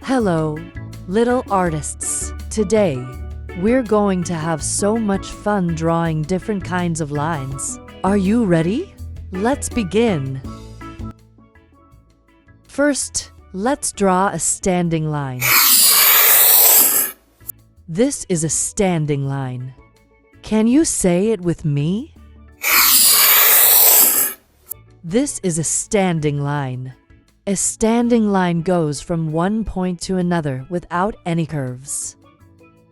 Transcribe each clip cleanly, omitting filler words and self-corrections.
Hello, little artists. Today, we're going to have so much fun drawing different kinds of lines. Are you ready? Let's begin. First, let's draw a standing line. This is a standing line. Can you say it with me? This is a standing line. A standing line goes from one point to another without any curves.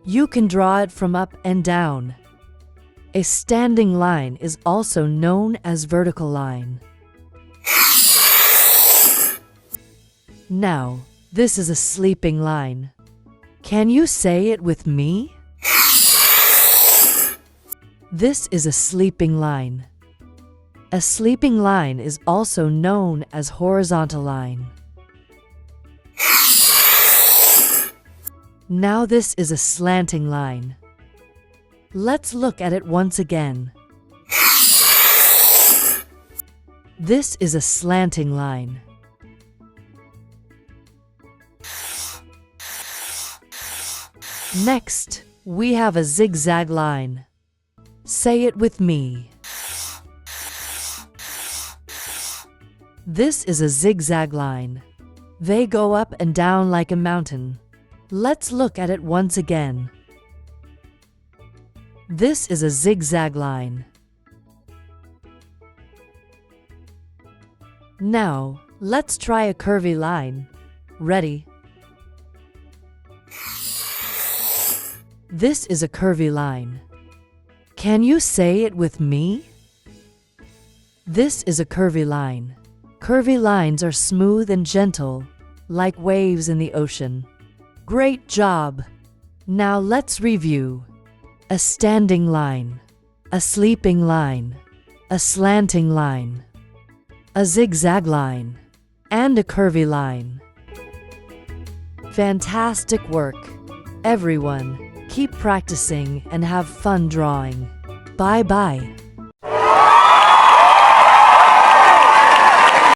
You can draw it from up and down. A standing line is also known as vertical line. Now, this is a sleeping line. Can you say it with me? This is a sleeping line. A sleeping line is also known as horizontal line. Now this is a slanting line. Let's look at it once again. This is a slanting line. Next, we have a zigzag line. Say it with me. This is a zigzag line. They go up and down like a mountain. Let's look at it once again. This is a zigzag line. Now, let's try a curvy line. Ready? This is a curvy line. Can you say it with me? This is a curvy line. Curvy lines are smooth and gentle, like waves in the ocean. Great job! Now let's review. A standing line, a sleeping line, a slanting line, a zigzag line, and a curvy line. Fantastic work! Everyone, keep practicing and have fun drawing. Bye-bye!